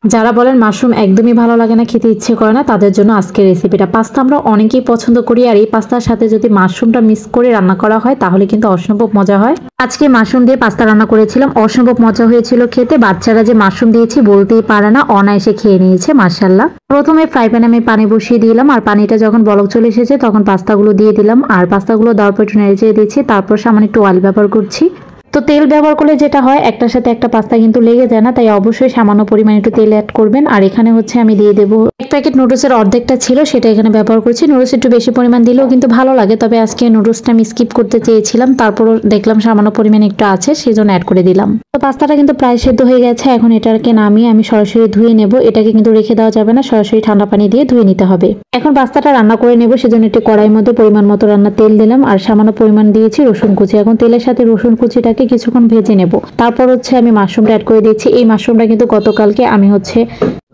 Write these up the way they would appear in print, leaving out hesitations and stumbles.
যারা বলেন মাশরুম একদমই ভালো লাগে না, খেতে ইচ্ছে করে না, তাদের জন্য আজকের রেসিপিটা। পাস্তা আমরা অনেকেই পছন্দ করি, আর এই পাস্তার সাথে যদি মাশরুমটা মিক্স করে রান্না করা হয় তাহলে কিন্তু অসম্ভব মজা হয়। আজকে মাশরুম দিয়ে পাস্তা রান্না করেছিলাম, অসম্ভব মজা হয়েছিল খেতে। বাচ্চারা যে মাশরুম দিয়েছি বলতেই পারে না, অনায়াসে খেয়ে নিয়েছে মাশাআল্লাহ। প্রথমে ফ্রাই প্যানে আমি পানি বসিয়ে দিলাম, আর পানিটা যখন বলক চলে এসেছে তখন পাস্তাগুলো দিয়ে দিলাম, আর পাস্তাগুলো দেওয়ার পর একটু নেড়ে চেড়ে দিচ্ছি। তারপর সামান্য একটু অয়েল ব্যবহার করছি। তো তেল ব্যবহার করলে যেটা হয়, একটার সাথে একটা পাস্তা কিন্তু লেগে যায় না, তাই অবশ্যই সামান্য পরিমাণে একটু তেল অ্যাড করবেন। আর এখানে হচ্ছে আমি দিয়ে দেবো এক প্যাকেট নুডলসের অর্ধেকটা ছিল, সেটা এখানে ব্যবহার করছি। নুডলস একটু বেশি পরিমাণ দিলেও কিন্তু ভালো লাগে, তবে আজকে নুডলসটা আমি স্কিপ করতে চেয়েছিলাম, তারপরও দেখলাম সামান্য পরিমাণে একটু আছে, সেই জন্য অ্যাড করে দিলাম। তো পাস্তাটা কিন্তু প্রায় সেদ্ধ হয়ে গেছে। এখন এটাকে নামিয়ে আমি সরাসরি ধুয়ে নেব। এটাকে কিন্তু রেখে দেওয়া যাবে না, সরাসরি ঠান্ডা পানি দিয়ে ধুয়ে নিতে হবে। এখন পাস্তাটা রান্না করে নেব, সেজন্য একটি কড়াইয়ের মধ্যে পরিমাণ মতো রান্নার তেল দিলাম, আর সামান্য পরিমাণ দিয়েছি রসুন কুচি। এখন তেলের সাথে রসুন কুচিটাকে কিছুক্ষণ ভেজে নেব। তারপর হচ্ছে আমি মাশরুমটা অ্যাড করে দিচ্ছি। এই মাশরুমটা কিন্তু গতকালকে আমি হচ্ছে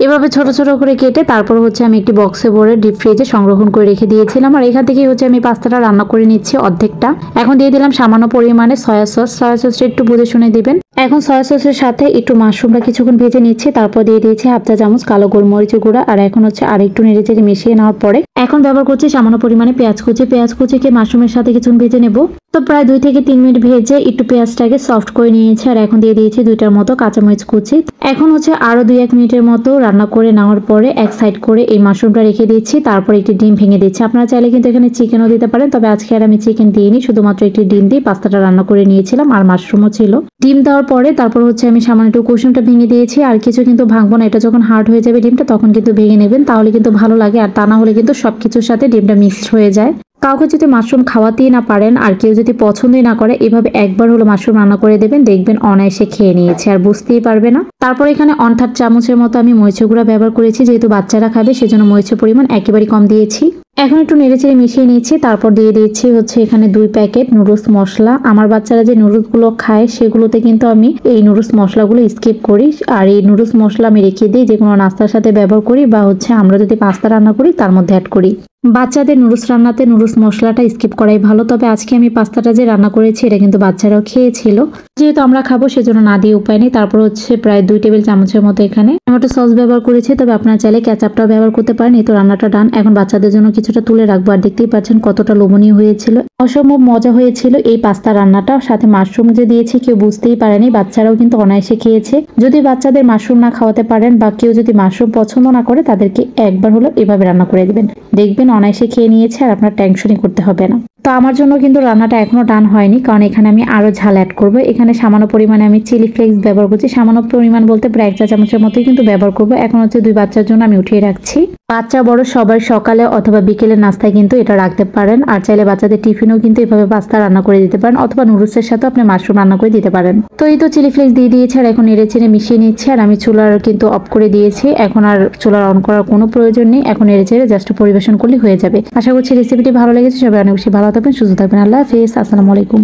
এভাবে ছোট ছোট করে কেটে তারপর হচ্ছে আমি একটি বক্সে ভরে ডিপ ফ্রিজে সংরক্ষণ করে রেখে দিয়েছিলাম। আর এখান থেকে হচ্ছে আমি পাস্তাটা রান্না করে নিচ্ছি অর্ধেকটা। এখন দিয়ে দিলাম সামান্য পরিমাণে সয়া সস। সয়া সসটা একটু বুঝে শুনে দিবেন। এখন সয়া সসের সাথে একটু মাশরুমটা কিছুক্ষণ ভেজে নিচ্ছি, তারপর দিয়ে দিয়েছি হাফ চা চামচ কালো গোলমরিচের গুঁড়া। আর এখন হচ্ছে আরেকটু নেড়ে চেড়ে মিশিয়ে নেওয়ার পরে এখন ব্যবহার করছি সামান্য পরিমাণে পেঁয়াজ কুচি। পেঁয়াজ কুচিকে মাশরুমের সাথে কিছুক্ষণ ভেজে নেব। তো প্রায় 2 থেকে 3 মিনিট ভেজে একটু পেঁয়াজটাকে সফট করে নিয়েছি। আর এখন দিয়ে দিয়েছি 2টার মতো কাঁচামরিচ কুচি। এখন হচ্ছে আরো 2-1 মিনিটের মতো রান্না করে নেওয়ার পরে এক সাইড করে এই মাশরুমটা রেখে দিচ্ছি। তারপর একটি ডিম ভেঙে দিচ্ছি। আপনারা চাইলে কিন্তু এখানে চিকেনও দিতে পারেন, তবে আজকে আর আমি চিকেন দিইনি, শুধুমাত্র একটি ডিম দিয়ে পাস্তাটা রান্না করে নিয়েছিলাম, আর মাশরুমও ছিল। ডিম দেওয়ার পরে তারপর হচ্ছে আমি সামান্য একটু কুসুমটা ভেঙে দিয়েছি। আর কিছু কিন্তু ভাঙবো না, এটা যখন হার্ড হয়ে যাবে ডিমটা তখন কিন্তু ভেঙে নেবেন, তাহলে কিন্তু ভালো লাগে। আর তা না হলে কিন্তু সবকিছুর সাথে ডিমটা মিক্সড হয়ে যায়। কাউকে যদি মাশরুম খাওয়াতেই না পারেন, আর কেউ যদি পছন্দই না করে, এভাবে একবার হলো মাশরুম রান্না করে দেবেন, দেখবেন অনায়াসে খেয়ে নিয়েছে আর বুঝতেই পারবে না। তারপর এখানে 1/3 চামচের মতো আমি মরিচের গুঁড়া ব্যবহার করেছি, যেহেতু বাচ্চারা খাবে সেজন্য মরিচের পরিমাণ একেবারেই কম দিয়েছি। এখন একটু নেড়েচেড়ে মিশিয়ে নিচ্ছি। তারপর দিয়ে দিচ্ছি হচ্ছে এখানে 2 প্যাকেট নুডলস মশলা। আমার বাচ্চারা যে নুডলসগুলো খায় সেগুলোতে কিন্তু আমি এই নুডলস মশলাগুলো স্কিপ করি, আর এই নুডলস মশলা আমি রেখে দিই, যে কোনো নাস্তার সাথে ব্যবহার করি, বা হচ্ছে আমরা যদি পাস্তা রান্না করি তার মধ্যে অ্যাড করি। বাচ্চাদের নুডলস রান্নাতে নুডলস মশলাটা স্কিপ করাই ভালো, তবে আজকে আমি পাস্তাটা যে রান্না করেছি এটা কিন্তু বাচ্চারাও খেয়েছিল, যেহেতু আমরা খাবো সেজন্য না দিয়ে উপায় নেই। তারপর হচ্ছে প্রায় 2 টেবিল চামচের মতো এখানে টমেটো সস ব্যবহার করেছি, তবে আপনারা চাইলে কেচাপটাও ব্যবহার করতে পারেন। এই তো রান্নাটা ডান। এখন বাচ্চাদের জন্য কিছুটা তুলে রাখবো। আর দেখতেই পাচ্ছেন কতটা লোভনীয় হয়েছিল, অসম্ভব মজা হয়েছিল এই পাস্তা রান্নাটা। সাথে মাশরুম যে দিয়েছি কেউ বুঝতেই পারেনি, বাচ্চারাও কিন্তু অনায়াসে খেয়েছে। যদি বাচ্চাদের মাশরুম না খাওয়াতে পারেন, বা কেউ যদি মাশরুম পছন্দ না করে, তাদেরকে একবার হলো এভাবে রান্না করে দিবেন, দেখবেন অনায়াসে খেয়ে নিয়েছে আর আপনার টেনশনই করতে হবে না। তো আমার জন্য কিন্তু রান্নাটা এখনো ডান হয়নি, কারণ এখানে আমি আরো ঝাল অ্যাড করব। এখানে সামান্য পরিমাণে আমি চিলি ফ্লেক্স ব্যবহার করছি। সামান্য পরিমাণ বলতে প্রায় 1 চা চামচের মতোই কিন্তু ব্যবহার করব। এখন হচ্ছে 2 বাচ্চার জন্য আমি উঠিয়ে রাখছি। বাচ্চা বড় সবাই সকালে অথবা বিকেলের নাস্তায় কিন্তু এটা রাখতে পারেন। আর চাইলে বাচ্চাদের টিফিনেও কিন্তু এভাবে পাস্তা রান্না করে দিতে পারেন, অথবা নুডলসের সাথে আপনি মাশরুম রান্না করে দিতে পারেন। তো এই তো চিলি ফ্লেক্স দিয়ে দিয়েছি, আর এখন নেড়ে চেড়ে মিশিয়ে নিচ্ছি। আর আমি চুলার কিন্তু অফ করে দিয়েছি, এখন আর চুলার অন করার কোনো প্রয়োজন নেই। এখন নেড়ে চেড়ে জাস্ট পরিবেশন করলে হয়ে যাবে। আশা করছি রেসিপিটি ভালো লেগেছে। সবাই অনেক বেশি ভালো থাকবেন, সুস্থ থাকবেন। আল্লাহ হাফেজ, আসসালামু আলাইকুম।